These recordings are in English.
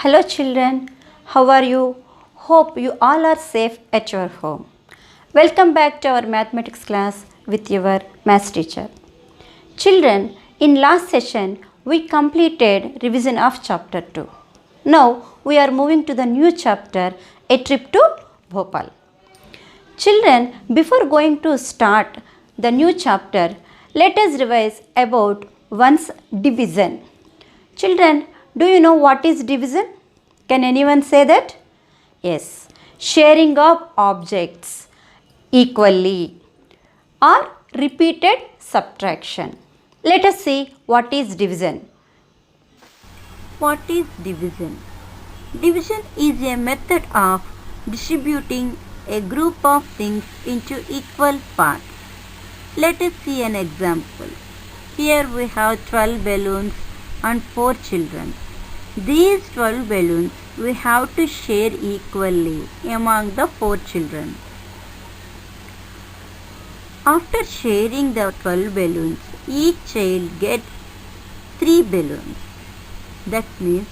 Hello children, how are you? Hope you all are safe at your home. Welcome back to our mathematics class with your maths teacher. Children, in last session we completed revision of chapter 2. Now we are moving to the new chapter, A Trip to Bhopal. Children, before going to start the new chapter, let us revise about one's division. Children, do you know what is division? Can anyone say that? Yes, sharing of objects equally or repeated subtraction. Let us see what is division. What is division? Division is a method of distributing a group of things into equal parts. Let us see an example. Here we have 12 balloons and 4 children. These 12 balloons we have to share equally among the 4 children. After sharing the 12 balloons, each child gets 3 balloons. That means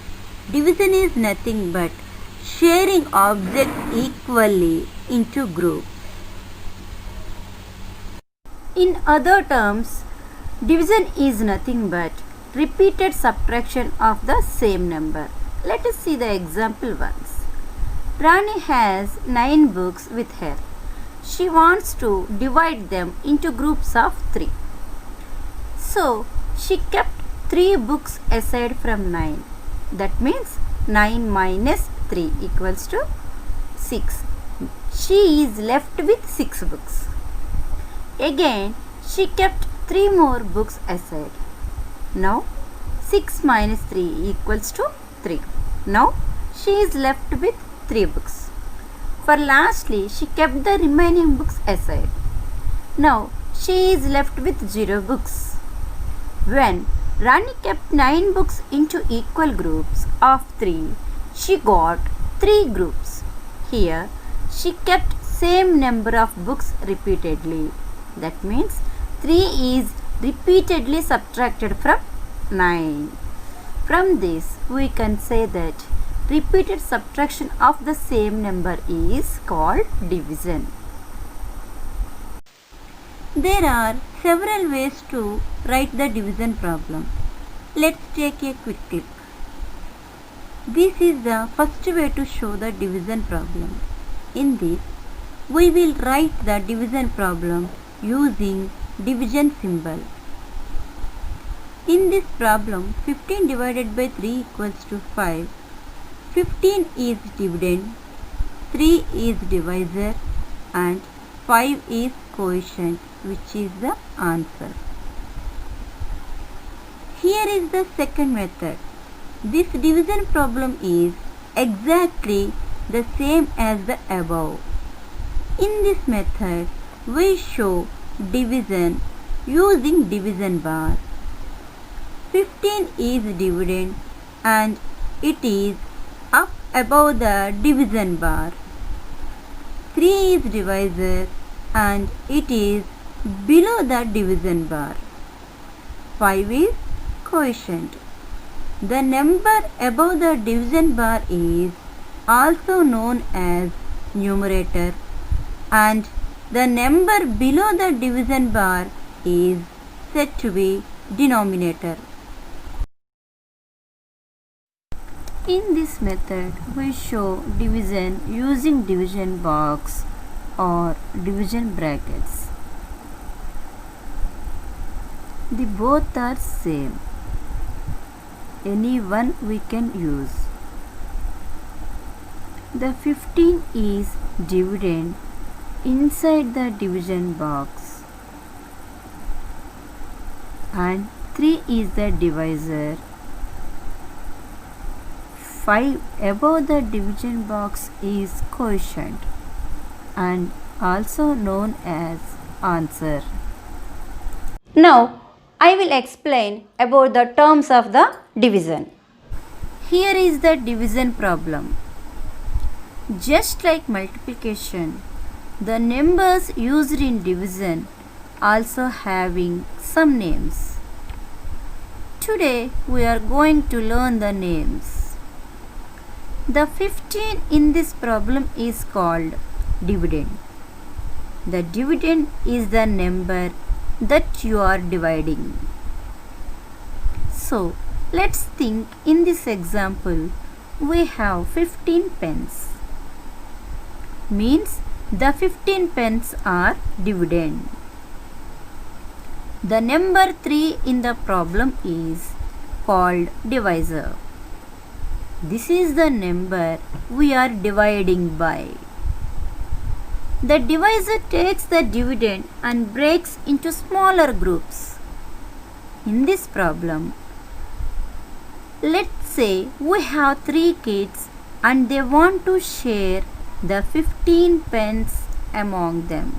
division is nothing but sharing objects equally into groups. In other terms, division is nothing but repeated subtraction of the same number. Let us see the example once. Rani has 9 books with her. She wants to divide them into groups of 3. So, she kept 3 books aside from 9. That means 9 minus 3 equals to 6. She is left with 6 books. Again, she kept 3 more books aside. Now 6 minus 3 equals to 3. Now she is left with 3 books. For lastly, she kept the remaining books aside. Now she is left with 0 books. When Rani kept 9 books into equal groups of 3, she got 3 groups. Here she kept same number of books repeatedly. That means 3 is repeatedly subtracted from 9. From this we can say that repeated subtraction of the same number is called division. There are several ways to write the division problem. Let's take a quick look. This is the first way to show the division problem. In this, we will write the division problem using division symbol. In this problem, 15 divided by 3 equals to 5. 15 is dividend, 3 is divisor and 5 is quotient, which is the answer. Here is the second method. This division problem is exactly the same as the above. In this method, we show division using division bar. 15 is dividend and it is up above the division bar. 3 is divisor and it is below the division bar. 5 is quotient. The number above the division bar is also known as numerator and the number below the division bar is said to be denominator. In this method, we show division using division box or division brackets. The both are same. Any one we can use. The 15 is dividend inside the division box and 3 is the divisor. 5 above the division box is quotient and also known as answer. Now I will explain about the terms of the division. Here is the division problem. Just like multiplication, the numbers used in division also having some names. Today we are going to learn the names. The 15 in this problem is called dividend. The dividend is the number that you are dividing. So, let's think in this example we have 15 pence. Means the 15 pence are dividend. The number 3 in the problem is called divisor. This is the number we are dividing by. The divisor takes the dividend and breaks into smaller groups. In this problem, let's say we have 3 kids and they want to share the 15 pence among them.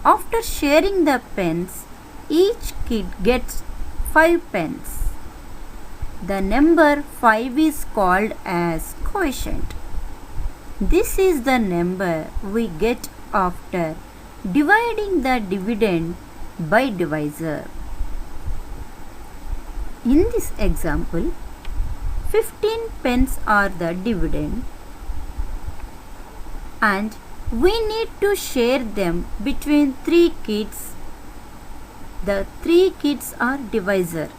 After sharing the pence, each kid gets 5 pence. The number 5 is called as quotient. This is the number we get after dividing the dividend by divisor. In this example, 15 pence are the dividend and we need to share them between 3 kids. The 3 kids are divisor.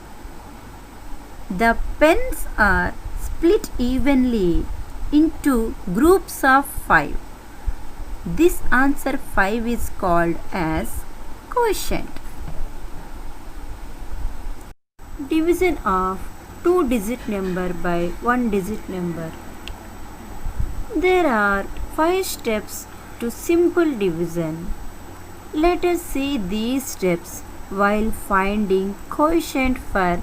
The pence are split evenly into groups of 5. This answer 5 is called as quotient. Division of 2-digit number by 1-digit number. There are 5 steps to simple division. Let us see these steps while finding quotient for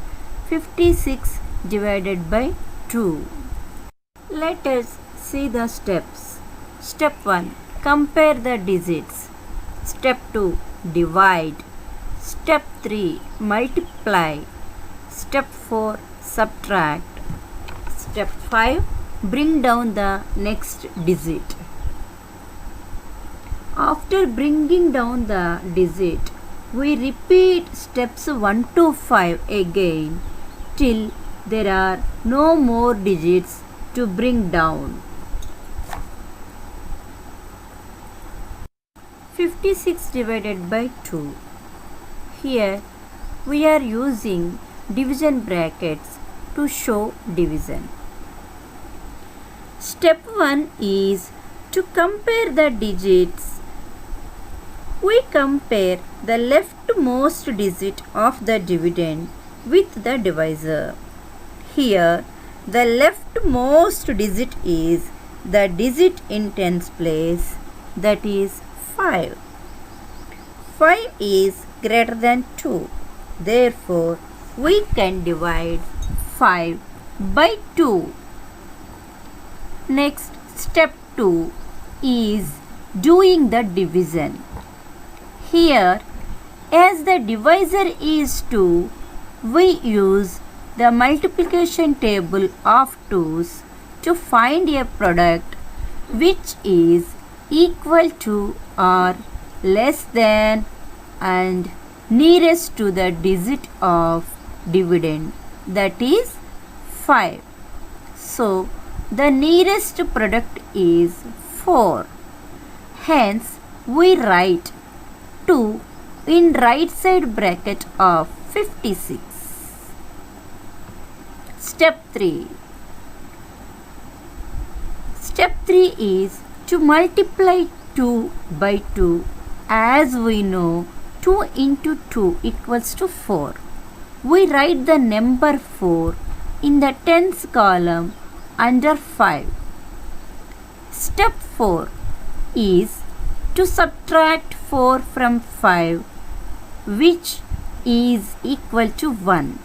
56 divided by 2. Let us see the steps. Step 1. Compare the digits. Step 2. Divide. Step 3. Multiply. Step 4. Subtract. Step 5. Bring down the next digit. After bringing down the digit, we repeat steps 1 to 5 again till there are no more digits to bring down. 56 divided by 2. Here we are using division brackets to show division. Step 1 is to compare the digits. We compare the leftmost digit of the dividend with the divisor. Here, the leftmost digit is the digit in tens place, that is 5. 5 is greater than 2. Therefore, we can divide 5 by 2. Next, step 2 is doing the division. Here, as the divisor is 2, we use the multiplication table of 2's to find a product which is equal to or less than and nearest to the digit of dividend, that is 5. So, the nearest product is 4. Hence, we write 2 in right side bracket of 56. Step 3. Step 3 is to multiply 2 by 2. As we know, 2 into 2 equals to 4. We write the number 4 in the tens column under 5. Step 4 is to subtract 4 from 5, which is equal to 1.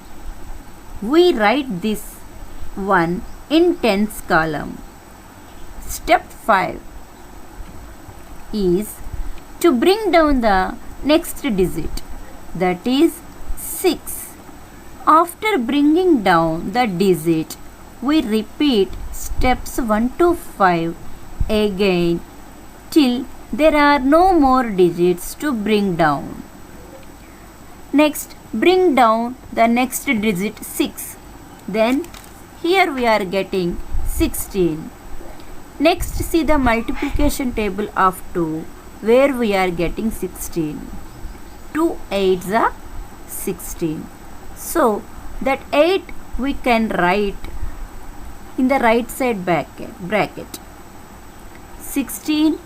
We write this 1 in tens column. Step 5 is to bring down the next digit, that is 6. After bringing down the digit, we repeat steps 1 to 5 again till there are no more digits to bring down. Next, bring down the next digit 6. Then here we are getting 16. Next, see the multiplication table of 2 where we are getting 16. 2 8s are 16. So, that 8 we can write in the right side bracket. 16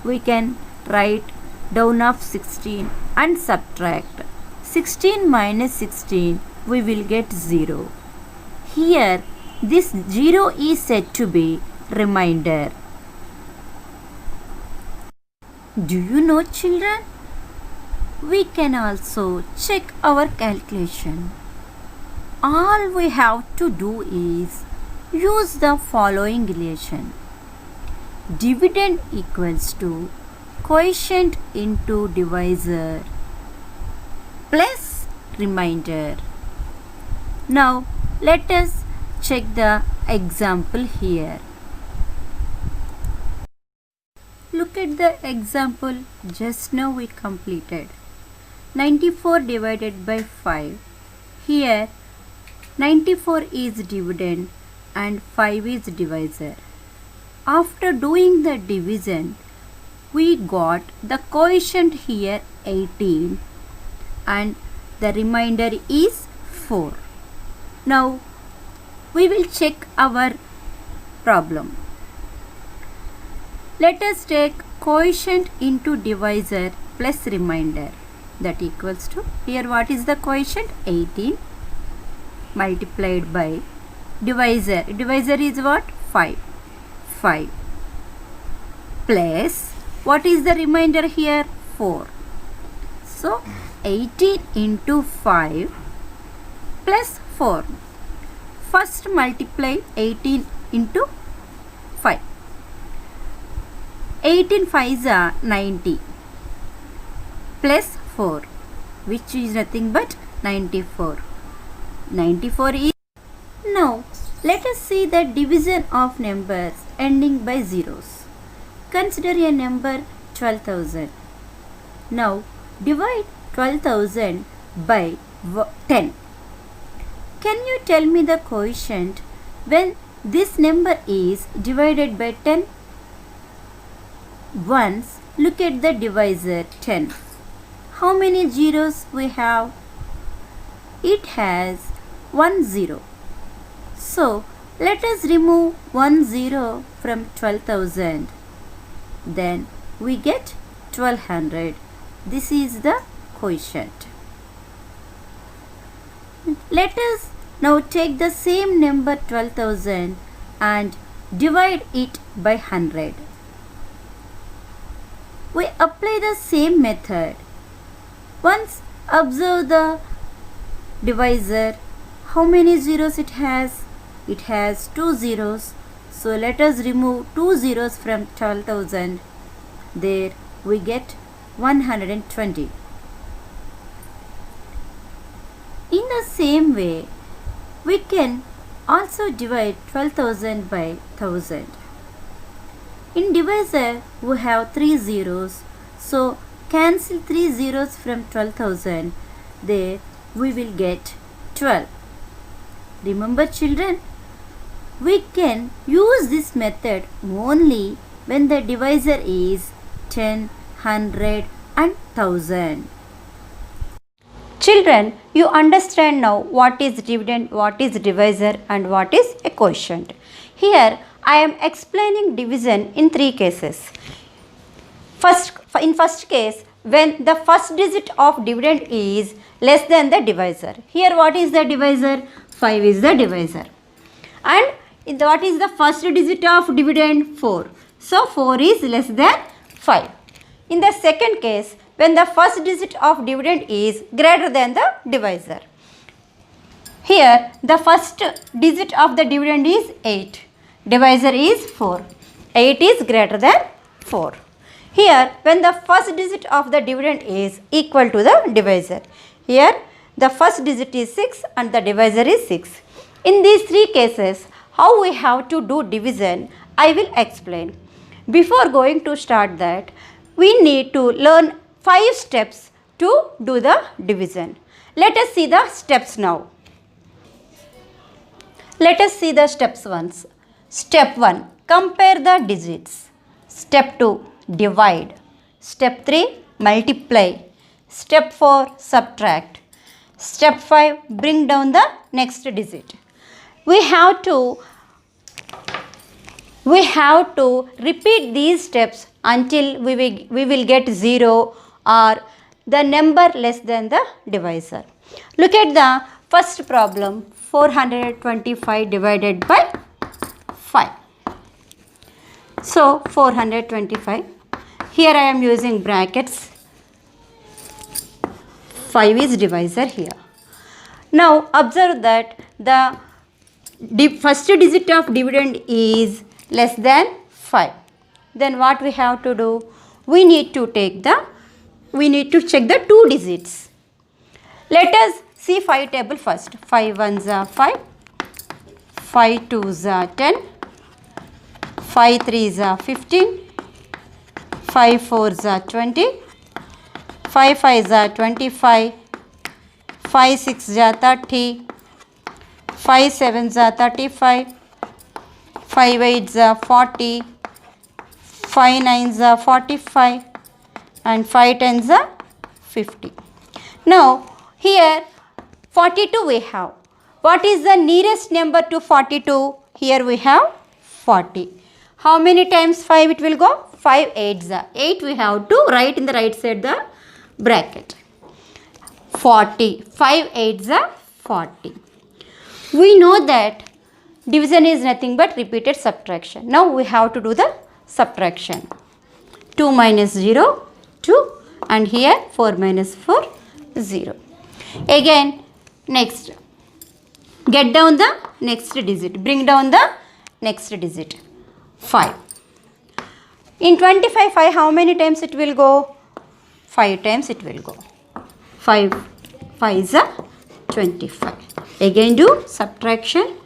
we can write down of 16 and subtract. 16 minus 16 we will get 0. Here this 0 is said to be remainder. Do you know, children? We can also check our calculation. All we have to do is use the following relation. Dividend equals to quotient into divisor plus remainder. Now let us check the example here. Look at the example just now we completed. 94 divided by 5. Here 94 is dividend and 5 is divisor. After doing the division, we got the quotient here 18 and the remainder is 4. Now we will check our problem. Let us take quotient into divisor plus remainder, that equals to, here what is the quotient? 18 multiplied by divisor. Divisor is what? 5. 5 plus what is the remainder here? 4. So 18 into 5 plus 4. First multiply 18 into 5. 18 5s are 90 plus 4, which is nothing but 94. 94 is. Now let us see the division of numbers ending by zeros. Consider a number 12,000. Now divide 12,000 by 10. Can you tell me the quotient when this number is divided by 10? Once look at the divisor 10. How many zeros we have? It has 1 0. So let us remove 1 0 from 12,000. Then we get 1200. This is the quotient. Let us now take the same number 12,000 and divide it by 100. We apply the same method. Once observe the divisor. How many zeros it has? It has 2 zeros. So let us remove 2 zeros from 12,000. There we get 120. In the same way, we can also divide 12,000 by 1000. In divisor, we have 3 zeros. So cancel 3 zeros from 12,000. There we will get 12. Remember, children, we can use this method only when the divisor is 10, 100 and 1000. Children, you understand now what is dividend, what is divisor and what is a quotient. Here I am explaining division in 3 cases. In first case, when the first digit of dividend is less than the divisor. Here what is the divisor? 5 is the divisor. And what is the first digit of dividend? 4. So 4 is less than 5. In the second case, when the first digit of dividend is greater than the divisor. Here the first digit of the dividend is 8. Divisor is 4. 8 is greater than 4. Here when the first digit of the dividend is equal to the divisor. Here the first digit is 6 and the divisor is 6. In these 3 cases, how we have to do division, I will explain. Before going to start that, we need to learn 5 steps to do the division. Let us see the steps now. Let us see the steps once. Step 1. Compare the digits. Step 2. Divide. Step 3. Multiply. Step 4. Subtract. Step 5. Bring down the next digit. We have to repeat these steps until we will get 0 or the number less than the divisor. Look at the first problem, 425 divided by 5. So 425, here I am using brackets, 5 is divisor here. Now observe that the first digit of dividend is less than 5. Then what we have to do? We need to check the two digits. Let us see 5 table first. 5 ones are 5, 5 twos are 10, 5 threes are 15, 5 fours are 20, 5 fives are 25, 5 sixes are 30, 5 sevens are 35, 5 eights are 40, 5 nines are 45 and 5 tens are 50. Now here 42 we have. What is the nearest number to 42? Here we have 40. How many times 5 it will go? 5 eights are 8. We have to write in the right side the bracket. 40. 5 eights are 40. We know that division is nothing but repeated subtraction. Now we have to do the subtraction. 2 minus 0, 2 and here 4 minus 4, 0. Again next, get down the next digit, bring down the next digit, 5. In 25, 5 how many times it will go? 5 times it will go. 5 is a 25. Again do subtraction.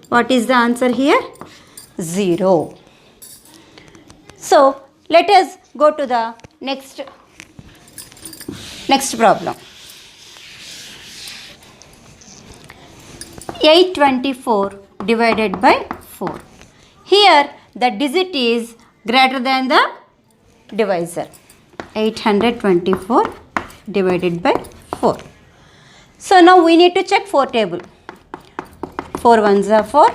What is the answer here? 0. So let us go to the next problem. 824 divided by 4. Here the digit is greater than the divisor. 824 divided by 4. So now we need to check 4 table. 4 ones are 4,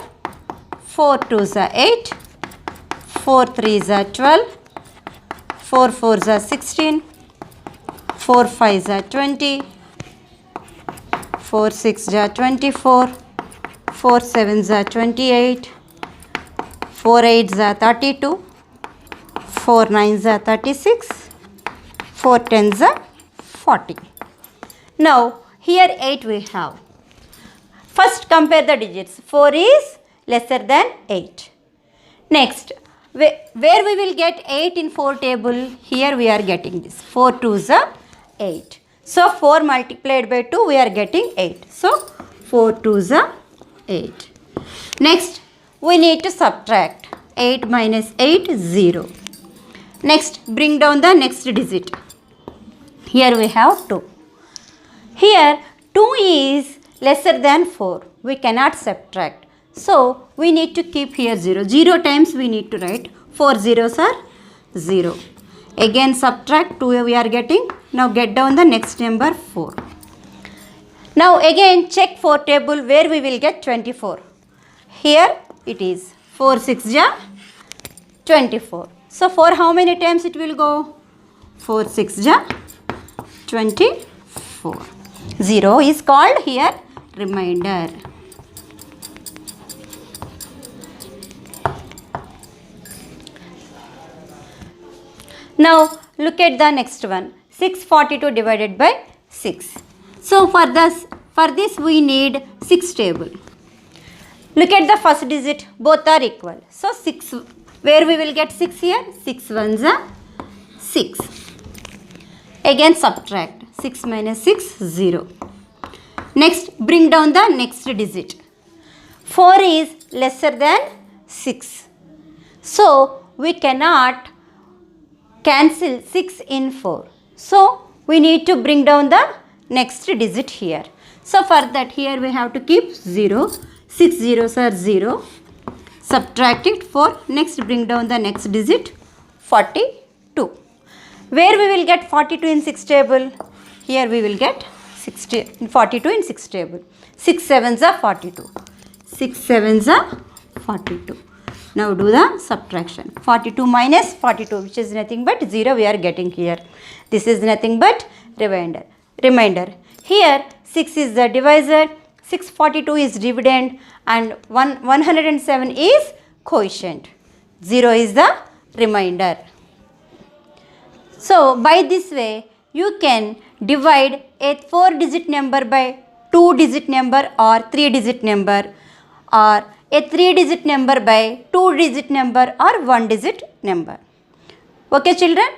4 twos are 8, 4 threes are 12, 4 fours are 16, 4 fives are 20, 4 sixes are 24, 4 sevens are 28, 4 eights are 32, 4 nines are 36, 4 tens are 40. Now here 8 we have. First compare the digits. 4 is lesser than 8. Next, where we will get 8 in 4 table, here we are getting this. 4 twos are 8. So 4 multiplied by 2 we are getting 8. So 4 twos are 8. Next, we need to subtract. 8 minus 8 is 0. Next, bring down the next digit. Here we have 2. Here 2 is lesser than 4. We cannot subtract. So we need to keep here 0. 0 times we need to write. 4 zeros are 0. Again subtract 2 we are getting. Now get down the next number 4. Now again check 4 table where we will get 24. Here it is 4 6 ja 24. So 4 how many times it will go? 4 6 ja 24. 0 is called here remainder. Now look at the next one. 642 divided by 6. So for this we need 6 table. Look at the first digit, both are equal. So 6, where we will get 6 here? 6 ones are 6. Again subtract. 6 minus 6, 0. Next, bring down the next digit. 4 is lesser than 6. So we cannot cancel 6 in 4. So we need to bring down the next digit here. So for that here we have to keep 0. 6 zeros are 0. Subtract it. 4. Next bring down the next digit 42. Where we will get 42 in 6 table? Here we will get 42 in 6 table. 6 sevens are 42. 6 sevens are 42. Now do the subtraction. 42 minus 42, which is nothing but 0 we are getting here. This is nothing but remainder. Here 6 is the divisor, 642 is dividend, and 107 is quotient. 0 is the remainder. So by this way you can divide a 4-digit number by 2-digit number or 3-digit number, or a 3-digit number by 2-digit number or 1-digit number. Okay children,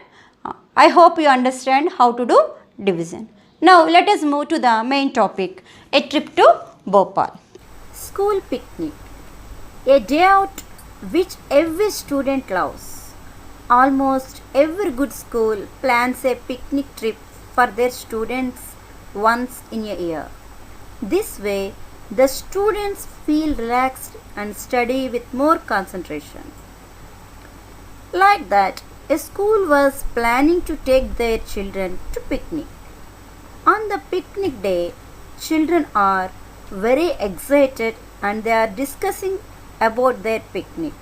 I hope you understand how to do division. Now let us move to the main topic, a trip to Bhopal. School picnic, a day out which every student loves. Almost every good school plans a picnic trip for their students once in a year. This way, the students feel relaxed and study with more concentration. Like that, a school was planning to take their children to picnic. On the picnic day, children are very excited and they are discussing about their picnic.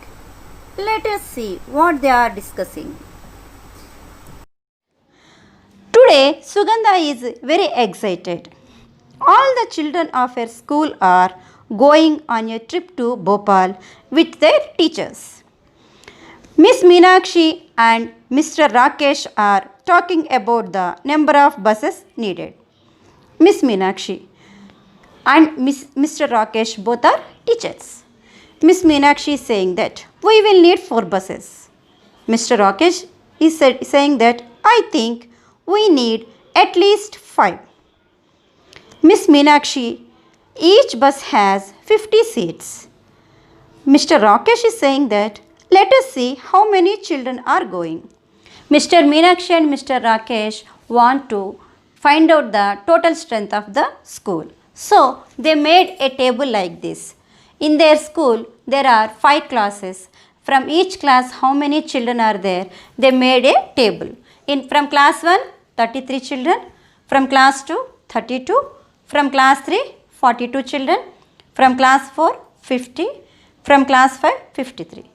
Let us see what they are discussing. Today, Sugandha is very excited. All the children of her school are going on a trip to Bhopal with their teachers. Miss Meenakshi and Mr. Rakesh are talking about the number of buses needed. Miss Meenakshi and Mr. Rakesh both are teachers. Miss Meenakshi is saying that we will need 4 buses. Mr. Rakesh is saying that I think we need at least 5. Miss Meenakshi, each bus has 50 seats. Mr. Rakesh is saying that let us see how many children are going. Mr. Meenakshi and Mr. Rakesh want to find out the total strength of the school. So they made a table like this. In their school, there are 5 classes. From each class, how many children are there? They made a table. From class 1, 33 children. From class 2, 32. From class 3, 42 children. From class 4, 50. From class 5, 53.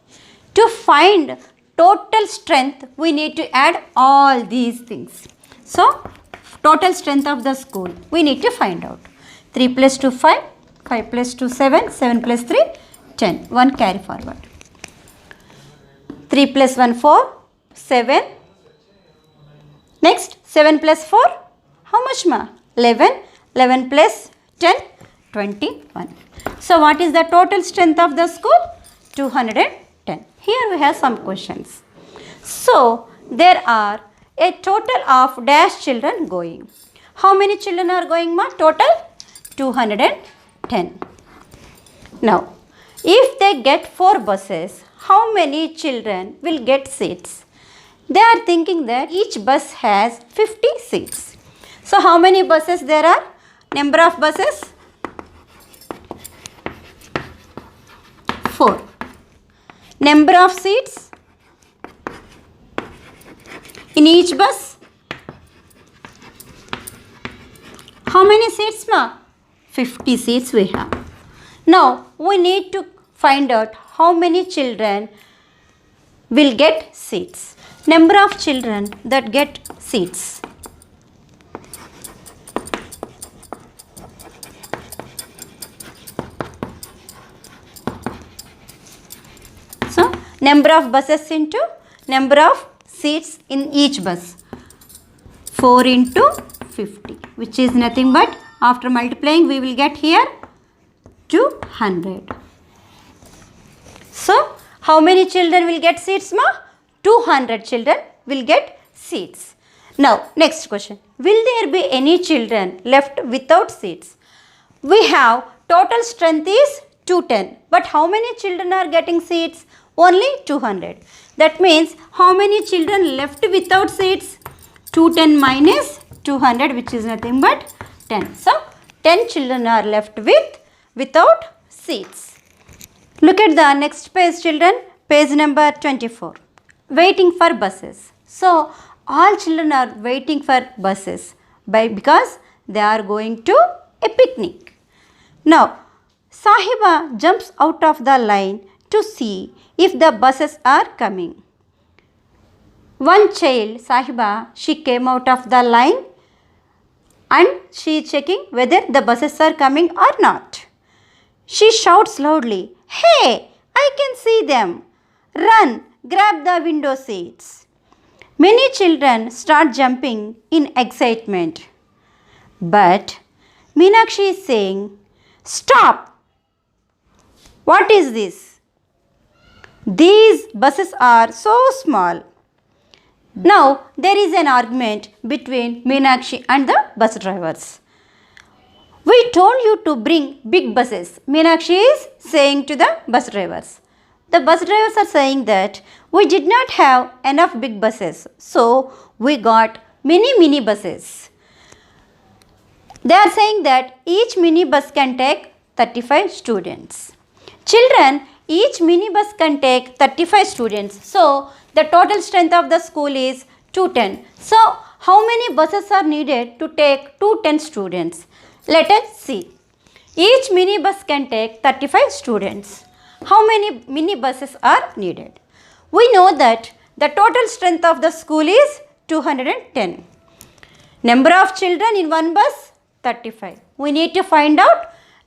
To find total strength, we need to add all these things. So, total strength of the school, we need to find out. 3 plus 2, 5. 5 plus 2, 7. 7 plus 3, 10. 1 carry forward. 3 plus 1, 4. 7. Next, 7 plus 4. How much ma? 11. 11 plus 10. 21. So, what is the total strength of the school? 210. Here we have some questions. So, there are a total of dash children going. How many children are going ma? Total 210. Now, if they get 4 buses, how many children will get seats? They are thinking that each bus has 50 seats. So, how many buses there are? Number of buses? 4. Number of seats in each bus? How many seats ma? 50 seats we have. Now, we need to find out how many children will get seats. Number of children that get seats. So, number of buses into number of seats in each bus. 4 into 50, which is nothing but after multiplying we will get here 200. So, how many children will get seats ma? 200 children will get seats. Now, next question. Will there be any children left without seats? We have total strength is 210. But how many children are getting seats? Only 200. That means how many children left without seats? 210 minus 200, which is nothing but 10. So, 10 children are left without seats. Look at the next page, children. Page number 24. Waiting for buses. So, all children are waiting for buses because they are going to a picnic. Now, Sahiba jumps out of the line to see if the buses are coming. One child, Sahiba, she came out of the line and she is checking whether the buses are coming or not. She shouts loudly, "Hey, I can see them. Run, grab the window seats." Many children start jumping in excitement. But Meenakshi is saying, "Stop! What is this? These buses are so small." Now there is an argument between Meenakshi and the bus drivers. "We told you to bring big buses," Meenakshi is saying to the bus drivers. The bus drivers are saying that we did not have enough big buses, so we got mini buses. They are saying that each mini bus can take 35 students. Children, each mini bus can take 35 students. So, the total strength of the school is 210. So, how many buses are needed to take 210 students? Let us see. Each mini bus can take 35 students. How many mini buses are needed? We know that the total strength of the school is 210. Number of children in one bus, 35. We need to find out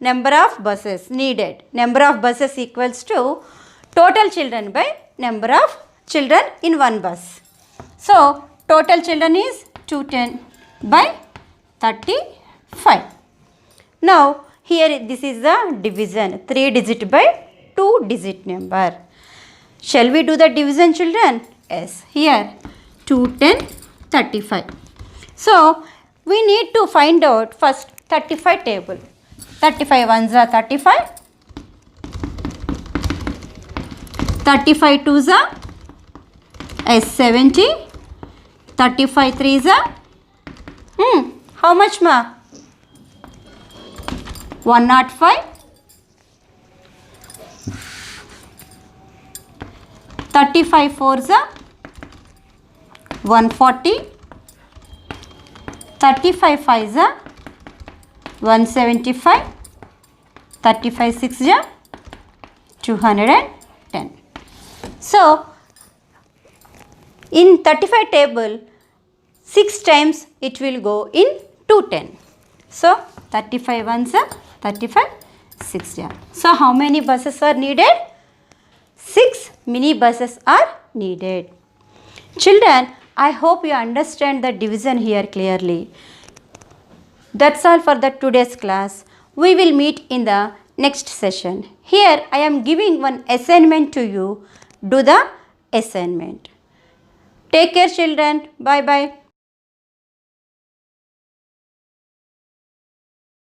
number of buses needed. Number of buses equals to total children by number of children in one bus. So, total children is 210 by 35. Now, here this is the division, 3 digit by 2 digit number. Shall we do the division, children? Yes, here 210, 35. So, we need to find out first 35 table. 35 ones are 35. 35 twos are 70. 35 threes are how much, ma? 105. 35 fours are 140. 35 fives are 175. 35 sixes are 210. So, in 35 table, 6 times it will go in 210. So, 35 ones are 35 6s are. So, how many buses are needed? 6 mini buses are needed. Children, I hope you understand the division here clearly. That's all for the today's class. We will meet in the next session. Here I am giving one assignment to you. Do the assignment. Take care, children. Bye bye.